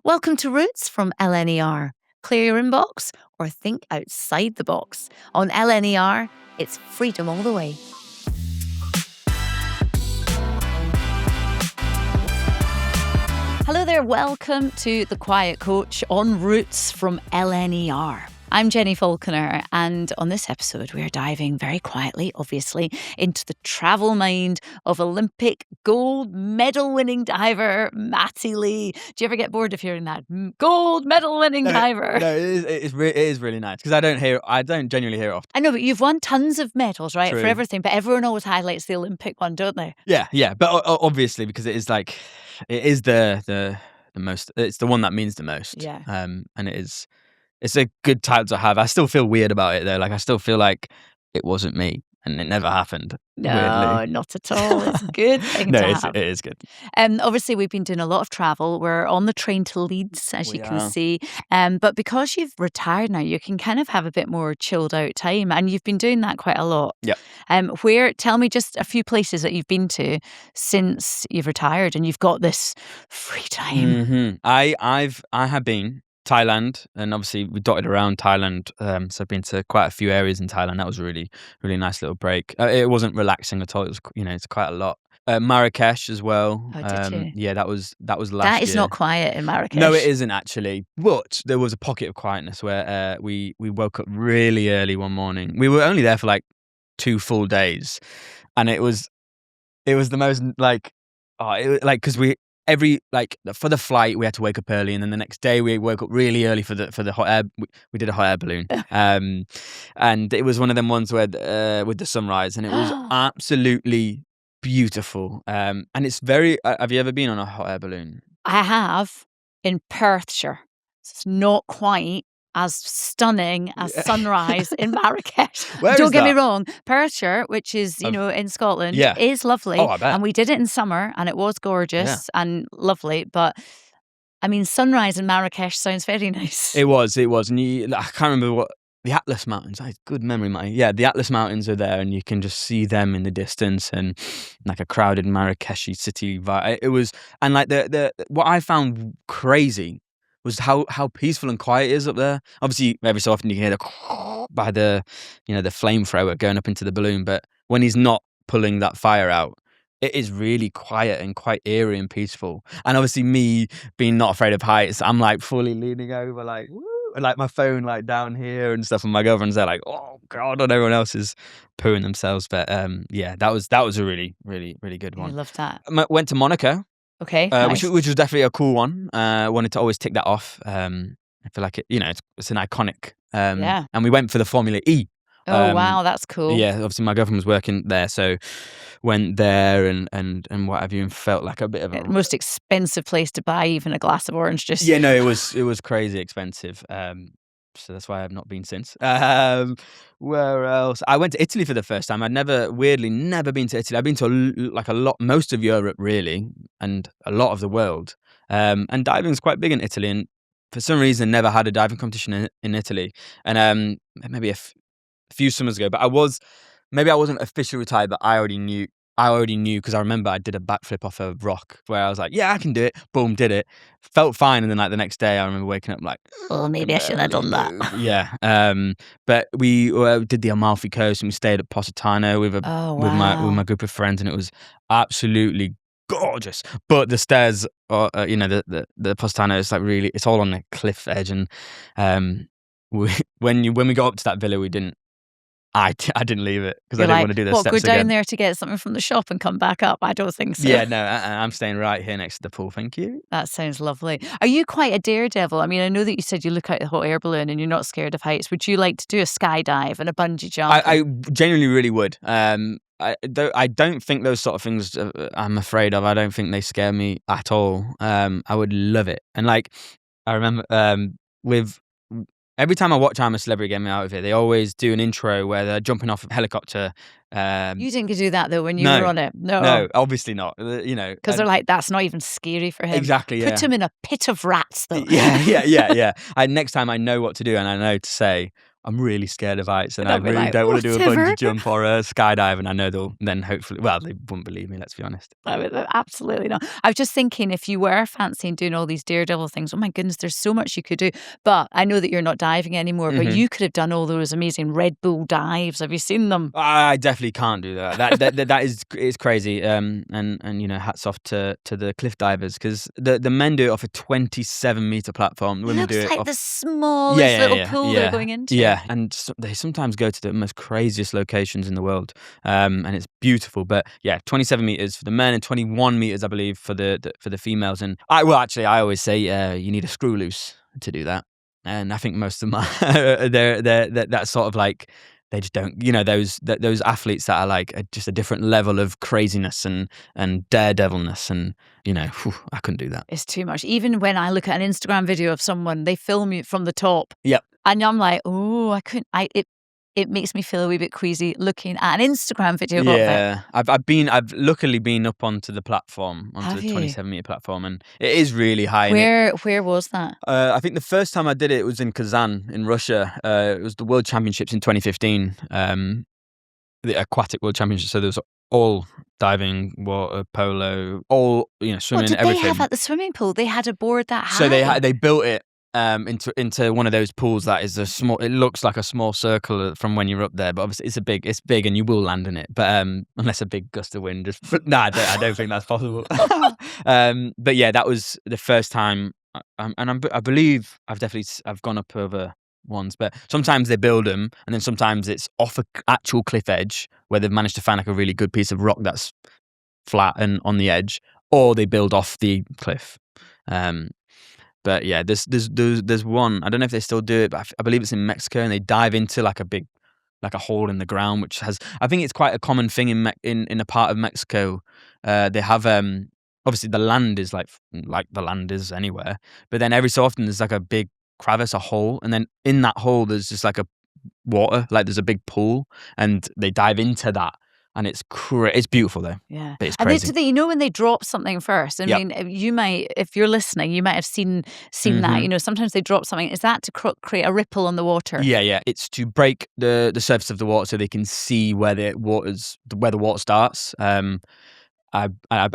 Welcome to Roots from LNER. Clear your inbox or think outside the box. On LNER, it's freedom all the way. Hello there, welcome to The Quiet Coach on Roots from LNER. I'm Jenni Falconer, and on this episode we are diving very quietly, obviously, into the travel mind of Olympic gold medal winning diver Matty Lee. Do you ever get bored of hearing that? Gold medal winning diver. No, it is really nice because I don't genuinely hear it often. I know, but you've won tons of medals, right? True. For everything, but everyone always highlights the Olympic one, don't they? Yeah, but obviously because it is the most. It's the one that means the most. Yeah. And it's a good title to have. I still feel weird about it though. Like I still feel like it wasn't me and it never happened. No, weirdly. not at all. It's a good thing No, to have. it is good. Obviously, we've been doing a lot of travel. We're on the train to Leeds, as you can see. But because you've retired now, you can kind of have a bit more chilled out time. And you've been doing that quite a lot. Yeah. Tell me just a few places that you've been to since you've retired and you've got this free time. Mm-hmm. I have been Thailand, and obviously we dotted around Thailand. So I've been to quite a few areas in Thailand. That was a really, really nice little break. It wasn't relaxing at all. It was, it's quite a lot. Marrakesh as well. Oh, did you? Yeah, that was last year. That is not quiet in Marrakesh. No, it isn't actually. But there was a pocket of quietness where we woke up really early one morning. We were only there for like 2 full days, and it was the most because for the flight we had to wake up early, and then the next day we woke up really early for the hot air. We did a hot air balloon, and it was one of them ones where with the sunrise, and it was absolutely beautiful. And it's very. Have you ever been on a hot air balloon? I have in Perthshire. It's not quite as stunning as sunrise in Marrakesh. Don't get me wrong, Perthshire, which is in Scotland, is lovely. Oh, I bet. And we did it in summer, and it was gorgeous and lovely. But I mean, sunrise in Marrakesh sounds very nice. It was, and I can't remember what the Atlas Mountains. I had good memory, Matty. Yeah, the Atlas Mountains are there, and you can just see them in the distance, and like a crowded Marrakeshi city vibe. It was, and like the what I found crazy was how peaceful and quiet it is up there. Obviously, every so often you can hear by the flamethrower going up into the balloon, but when he's not pulling that fire out, it is really quiet and quite eerie and peaceful. And obviously, me being not afraid of heights, I'm like fully leaning over, like woo, and like my phone like down here and stuff, and my girlfriend's there like, oh god, and everyone else is pooing themselves. But that was a really, really, really good one. I love that. Went to Monaco. Okay, nice. which was definitely a cool one. Wanted to always tick that off. I feel like it's an iconic. And we went for the Formula E. Oh wow, that's cool. Yeah, obviously my girlfriend was working there, so went there and what have you, and felt like a bit of a most expensive place to buy even a glass of orange juice. Yeah, no, it was crazy expensive. So that's why I've not been since. Where else? I went to Italy for the first time. I'd never been to Italy. I've been to most of Europe really, and a lot of the world. And diving's quite big in Italy, and for some reason never had a diving competition in Italy. And maybe a few summers ago, but I wasn't officially retired, but I already knew because I remember I did a backflip off a rock where I was like, yeah, I can do it. Boom, did it. Felt fine. And then like the next day I remember waking up like, oh, maybe I shouldn't have done that. Yeah. But we did the Amalfi Coast, and we stayed at Positano with my group of friends, and it was absolutely gorgeous. But the stairs the Positano is like really, it's all on a cliff edge, and when we got up to that villa, I didn't leave it because I didn't want to do the steps again. Go down again. there to get something from the shop and come back up? I don't think so. Yeah, no, I'm staying right here next to the pool. Thank you. That sounds lovely. Are you quite a daredevil? I mean, I know that you said you look out the hot air balloon and you're not scared of heights. Would you like to do a skydive and a bungee jump? I genuinely really would. I don't think those sort of things I'm afraid of. I don't think they scare me at all. I would love it. And like, I remember every time I watch I'm a Celebrity Get Me Out of Here, they always do an intro where they're jumping off a helicopter. You didn't do that though when you were on it. No, obviously not. Because they're like, that's not even scary for him. Exactly. Put him in a pit of rats though. Yeah. Next time I know what to do, and I know to say, I'm really scared of heights, and I They'll be really like, don't want to do a "Whatever." bungee jump or a skydive. And I know they'll then hopefully, well, they wouldn't believe me. Let's be honest. Absolutely not. I was just thinking, if you were fancying doing all these daredevil things, oh my goodness, there's so much you could do. But I know that you're not diving anymore, but you could have done all those amazing Red Bull dives. Have you seen them? I definitely can't do that. That is crazy. And hats off to the cliff divers, because the men do it off a 27-meter platform. The women Looks do it like off the smallest little pool they're going into. Yeah, and they sometimes go to the most craziest locations in the world, and it's beautiful. But yeah, 27 meters for the men and 21 meters, I believe, for the females. And I always say you need a screw loose to do that. And I think most of them they're that sort of like, they just don't, those athletes that are like just a different level of craziness and daredevilness, and I couldn't do that. It's too much. Even when I look at an Instagram video of someone, they film it from the top. Yep. And I'm like, oh, I couldn't. It makes me feel a wee bit queasy looking at an Instagram video of it. Yeah, I've luckily been up onto the platform, onto the 27-meter platform, and it is really high. Where was that? I think the first time I did it was in Kazan in Russia. It was the World Championships in 2015, the Aquatic World Championships. So there was all diving, water polo, all swimming, What did everything. they have at the swimming pool? They had a board that high. So they built it into one of those pools that is it looks like a small circle from when you're up there, but obviously it's big and you will land in it, but unless a big gust of wind I don't think that's possible. But yeah, that was the first time, and I believe I've gone up over ones, but sometimes they build them and then sometimes it's off a actual cliff edge where they've managed to find like a really good piece of rock that's flat and on the edge, or they build off the cliff. But yeah, there's one, I don't know if they still do it, but I believe it's in Mexico, and they dive into like a hole in the ground, which has, I think it's quite a common thing in a part of Mexico. They have obviously the land is like the land is anywhere, but then every so often there's like a big crevice, a hole, and then in that hole there's just like a water, like there's a big pool, and they dive into that. And it's beautiful though. Yeah. But it's crazy. And when they drop something first, I mean, you might, if you're listening, you might have seen that. Sometimes they drop something. Is that to create a ripple on the water? Yeah. It's to break the surface of the water so they can see where the water starts. I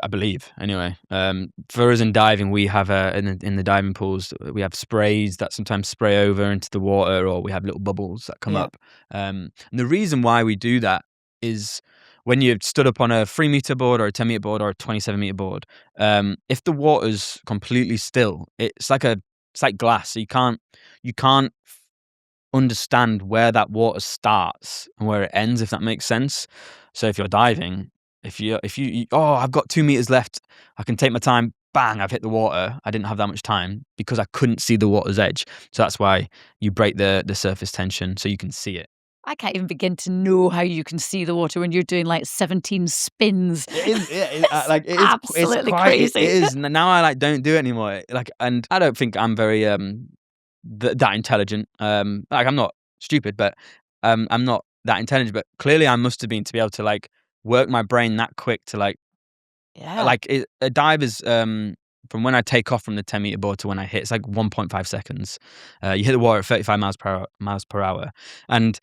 believe anyway. For us in diving, we have in the diving pools, we have sprays that sometimes spray over into the water, or we have little bubbles that come up. And the reason why we do that is, when you've stood up on a 3-meter board or a 10-meter board or a 27-meter board, if the water's completely still, it's like glass. So you can't understand where that water starts and where it ends, if that makes sense. So if you're diving, if you I've got 2 meters left, I can take my time. Bang! I've hit the water. I didn't have that much time because I couldn't see the water's edge. So that's why you break the surface tension so you can see it. I can't even begin to know how you can see the water when you're doing like 17 spins. It is absolutely crazy. It is. Now I don't do it anymore. And I don't think I'm very that intelligent. I'm not stupid, but I'm not that intelligent. But clearly, I must have been to be able to work my brain that quick to a dive is from when I take off from the 10-meter board to when I hit, it's like 1.5 seconds. You hit the water at 35 miles per hour, and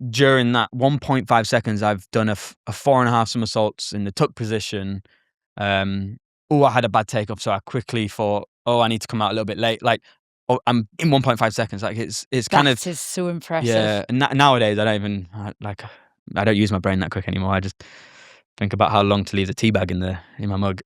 during that 1.5 seconds, I've done a 4.5 somersaults in the tuck position. I had a bad takeoff, so I quickly thought, I need to come out a little bit late. I'm in 1.5 seconds. It's kind of. That is so impressive. Yeah, and nowadays I don't even I don't use my brain that quick anymore. I just think about how long to leave the tea bag in my mug.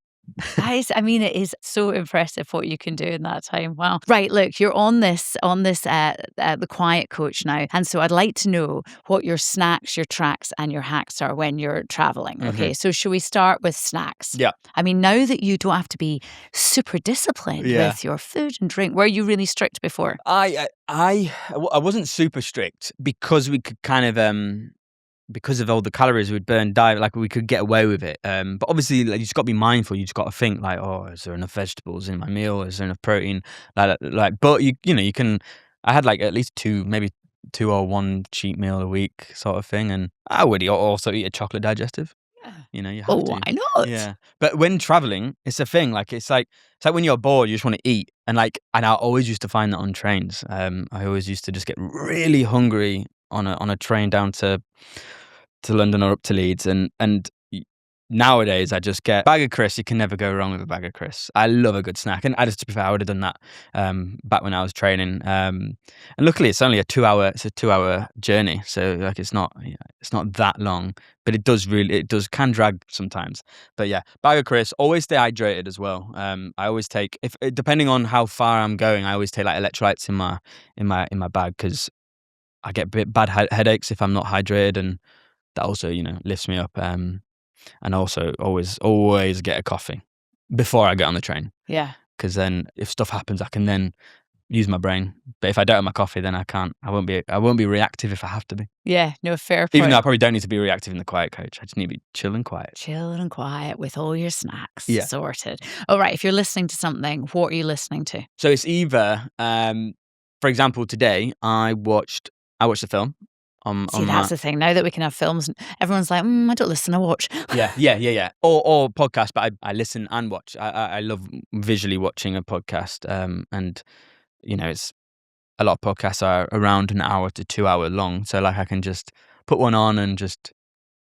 Guys, I mean, it is so impressive what you can do in that time. Wow. Right, look, you're on this the Quiet Coach now, and so I'd like to know what your snacks, your tracks, and your hacks are when you're traveling. Okay, so shall we start with snacks? Yeah. I mean, now that you don't have to be super disciplined with your food and drink, were you really strict before? I wasn't super strict because we could kind of because of all the calories we'd burn, we could get away with it. But obviously, you just got to be mindful. You just got to think is there enough vegetables in my meal? Is there enough protein? But you can. I had at least maybe 2 or 1 cheat meal a week, sort of thing, and I would also eat a chocolate digestive. You know, you have Oh, to. why not? Yeah. But when traveling, it's a thing. Like it's like when you're bored, you just want to eat. And I always used to find that on trains. I always used to just get really hungry on a train down to London or up to Leeds, and nowadays I just get a bag of crisps. You can never go wrong with a bag of crisps. I love a good snack, and to be fair, I would have done that back when I was training. And luckily, it's only a 2-hour journey, so like it's not that long, but it can drag sometimes. But yeah, bag of crisps. Always stay hydrated as well. I always take, if depending on how far I'm going, I always take like electrolytes in my bag, because I get a bit bad headaches if I'm not hydrated, and that also, lifts me up. And also always get a coffee before I get on the train. Yeah. Because then if stuff happens, I can then use my brain. But if I don't have my coffee, then I can't. I won't be reactive if I have to be. Yeah, no, fair point. Even though I probably don't need to be reactive in the quiet coach. I just need to be chill and quiet. Chill and quiet with all your snacks sorted. Yeah. All right, if you're listening to something, what are you listening to? So it's either, for example, today I watched a film. See, that's the thing. Now that we can have films, everyone's like, I don't listen, I watch. Yeah. Or podcast, but I listen and watch. I love visually watching a podcast. And it's a lot of podcasts are around an hour to 2 hour long. So like I can just put one on and just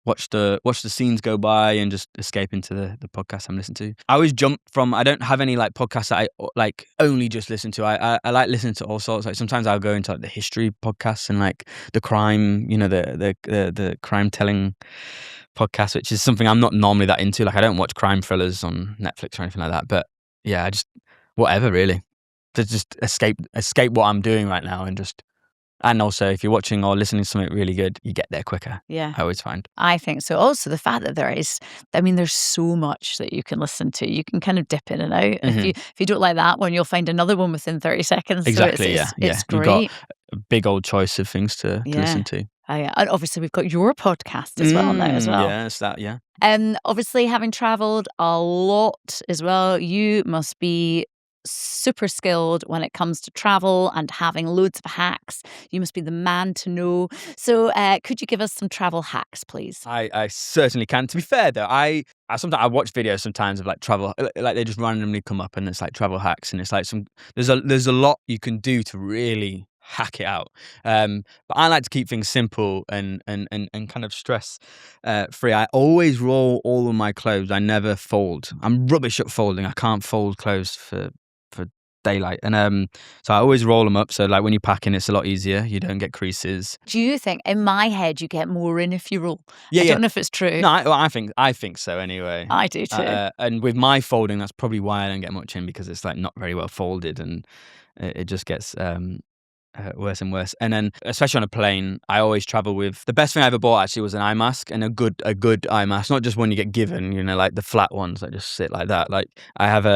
watch the scenes go by and just escape into the podcast I'm listening to. I always jump from, I don't have any like podcasts that I like only just listen to. I like listening to all sorts. Like sometimes I'll go into like the history podcasts and like the crime, the crime telling podcast, which is something I'm not normally that into. Like I don't watch crime thrillers on Netflix or anything like that. But yeah, I just whatever really to just escape what I'm doing right now and just. And also, if you're watching or listening to something really good, you get there quicker. Yeah. I always find. I think so. Also, the fact that there's so much that you can listen to. You can kind of dip in and out. Mm-hmm. If you don't like that one, you'll find another one within 30 seconds. Exactly, so it's great. You've got a big old choice of things to listen to. And obviously, we've got your podcast as well now as well. Yeah, it's that, yeah. Obviously, having travelled a lot as well, you must be super skilled when it comes to travel and having loads of hacks. You must be the man to know. So could you give us some travel hacks, please? I certainly can. To be fair though, I sometimes I watch videos sometimes of like travel, like they just randomly come up and it's like travel hacks, and it's like there's a lot you can do to really hack it out. But I like to keep things simple and kind of stress free. I always roll all of my clothes. I never fold. I'm rubbish at folding. I can't fold clothes for daylight, and so I always roll them up, so like when you're packing it's a lot easier, you don't get creases. Do you think, in my head, you get more in if you roll? I don't know if it's true. No, I think so anyway. I do too. And with my folding, that's probably why I don't get much in, because it's like not very well folded, and it just gets worse and worse. And then especially on a plane, I always travel with, the best thing I ever bought actually was an eye mask, and a good eye mask, not just one you get given, like the flat ones that just sit like that. Like I have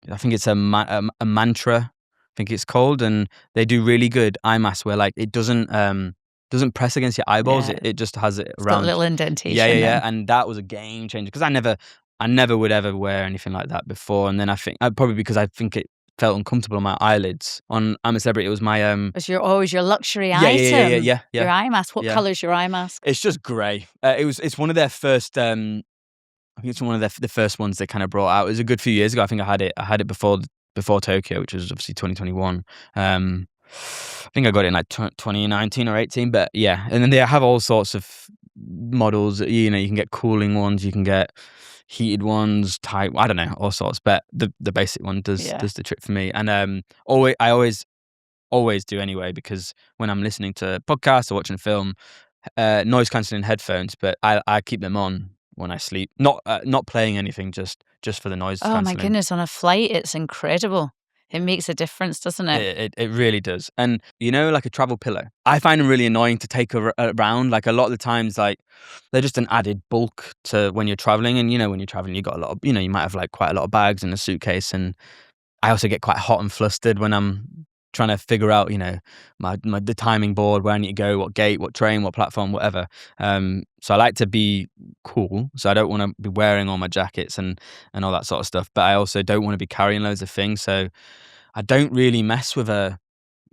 I think it's a Mantra, I think it's called, and they do really good eye masks where like it doesn't press against your eyeballs. Yeah. It just has it It's around. got a little indentation. Yeah. And that was a game changer, because I never would ever wear anything like that before. And then I think probably because I think it felt uncomfortable on my eyelids. On I'm a Celebrity, it was my It's your luxury item. Yeah. Your eye mask. What colour's your eye mask? It's just grey. It's one of their first. I think it's one of the first ones they kind of brought out. It was a good few years ago. I think I had it before Tokyo, which was obviously 2021. I think I got it in like 2019 or 18. But yeah, and then they have all sorts of models. You can get cooling ones, you can get heated ones, type, I don't know, all sorts. But the basic one does the trick for me. And I always do anyway, because when I'm listening to podcasts or watching a film, noise cancelling headphones, but I keep them on when I sleep, not playing anything, just for the noise cancelling. Oh my goodness, on a flight it's incredible. It makes a difference, doesn't it? It really does. And like a travel pillow, I find them really annoying to take around. Like a lot of the times, like they're just an added bulk to when you're traveling. And when you're traveling, you got a lot of, you might have like quite a lot of bags in a suitcase. And I also get quite hot and flustered when I'm trying to figure out, the timing board, where I need to go, what gate, what train, what platform, whatever. So I like to be cool. So I don't want to be wearing all my jackets and all that sort of stuff. But I also don't want to be carrying loads of things. So I don't really mess with a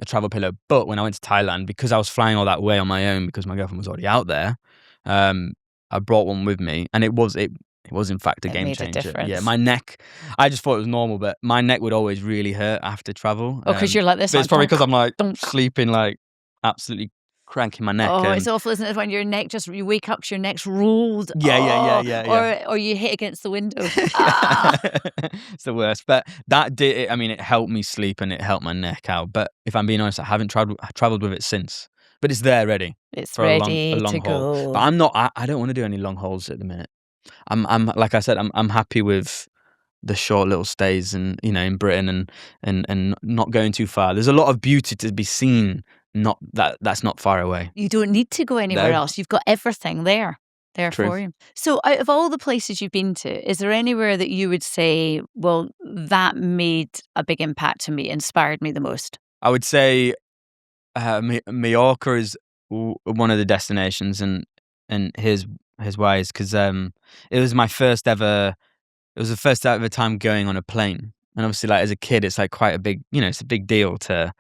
travel pillow. But when I went to Thailand, because I was flying all that way on my own, because my girlfriend was already out there, I brought one with me, and it was in fact a game made a changer. difference. Yeah, my neck. I just thought it was normal, but my neck would always really hurt after travel. Oh, because you're like this. But it's probably because I'm like don't. sleeping, like absolutely cranking my neck. Oh, it's awful, isn't it? When your neck you wake up, 'cause your neck's rolled. Yeah. Or you hit against the window. Ah. It's the worst. But that did it. I mean, it helped me sleep and it helped my neck out. But if I'm being honest, I haven't traveled with it since. But it's there ready. It's for ready a long to haul. go. But I'm not. I don't want to do any long hauls at the minute. I'm like I said, I'm happy with the short little stays and in Britain and not going too far. There's a lot of beauty to be seen. That's not far away. You don't need to go anywhere else. You've got everything there True. for you. So out of all the places you've been to, is there anywhere that you would say, well, that made a big impact to me, inspired me the most? I would say Mallorca is one of the destinations, and here's why is because it was my first ever. It was the first ever time going on a plane, and obviously, like as a kid, it's like quite a big, it's a big deal to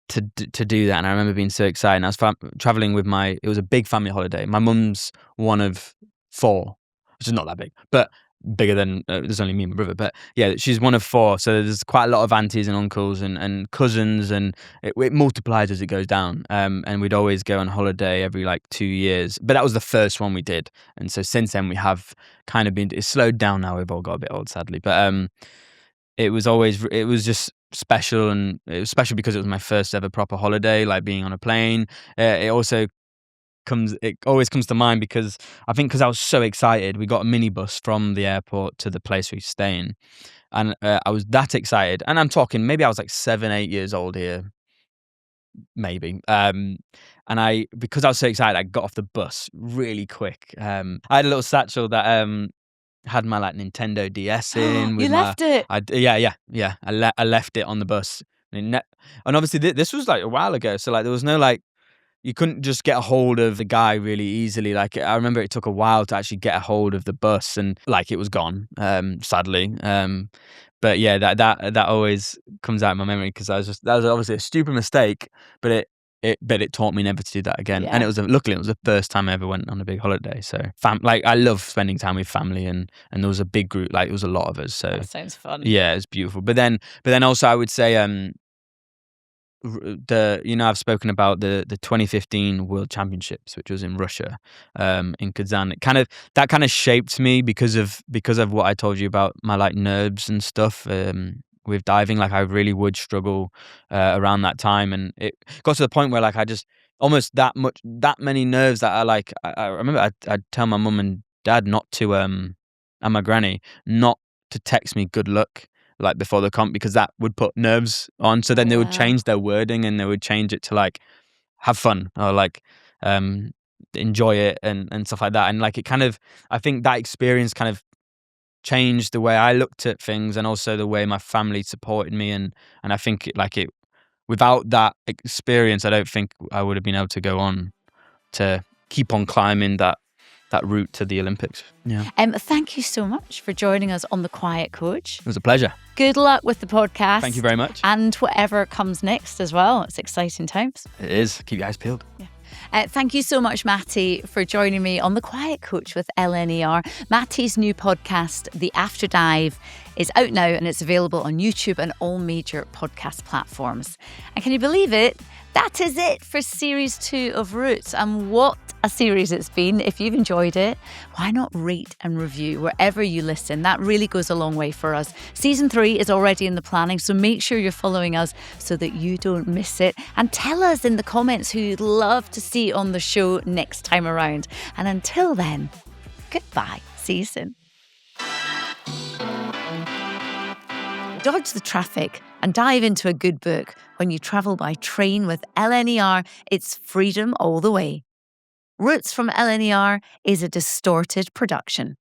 do that. And I remember being so excited. And I was traveling with it was a big family holiday. My mum's one of 4, which is not that big, but bigger than there's only me and my brother. But yeah, she's one of 4, so there's quite a lot of aunties and uncles and cousins, and it multiplies as it goes down. And we'd always go on holiday every like 2 years, but that was the first one we did. And so since then we have kind of it's slowed down now. We've all got a bit old, sadly, but it was just special, and it was special because it was my first ever proper holiday, like being on a plane. It always comes to mind because I think because I was so excited, we got a minibus from the airport to the place we were staying, and I was that excited. And I'm talking maybe I was like 7-8 years old here, maybe. And because I was so excited, I got off the bus really quick. I had a little satchel that had my like Nintendo DS in. You left it. Yeah. I left it on the bus, and obviously this was like a while ago, so like there was no like you couldn't just get a hold of the guy really easily. Like I remember it took a while to actually get a hold of the bus, and like it was gone, sadly. But yeah, that always comes out in my memory because that was obviously a stupid mistake, but it taught me never to do that again. Yeah. And luckily it was the first time I ever went on a big holiday. So like I love spending time with family, and there was a big group, like it was a lot of us. So that sounds fun. yeah, it was beautiful. But then also I would say I've spoken about the 2015 World Championships, which was in Russia, in Kazan. That kind of shaped me because of what I told you about my like nerves and stuff. With diving, like I really would struggle around that time, and it got to the point where like I just almost that many nerves that I remember I'd tell my mum and dad not to and my granny not to text me good luck like before the comp, because that would put nerves on. So then they would change their wording, and they would change it to like have fun or like enjoy it and stuff like that. And like I think that experience kind of changed the way I looked at things, and also the way my family supported me. And I think without that experience, I don't think I would have been able to go on to keep on climbing that route to the Olympics. Yeah. Thank you so much for joining us on The Quiet Coach. It was a pleasure. Good luck with the podcast. Thank you very much. And whatever comes next as well. It's exciting times. It is. Keep your eyes peeled. Yeah. Thank you so much, Matty, for joining me on The Quiet Coach with LNER. Matty's new podcast, The After Dive, is out now, and it's available on YouTube and all major podcast platforms. And can you believe it? That is it for Series 2 of Roots. And what a series it's been. If you've enjoyed it, why not rate and review wherever you listen? That really goes a long way for us. Season 3 is already in the planning, so make sure you're following us so that you don't miss it. And tell us in the comments who you'd love to see on the show next time around. And until then, goodbye. See you soon. Dodge the traffic and dive into a good book. When you travel by train with LNER, it's freedom all the way. Roots from LNER is a Distorted production.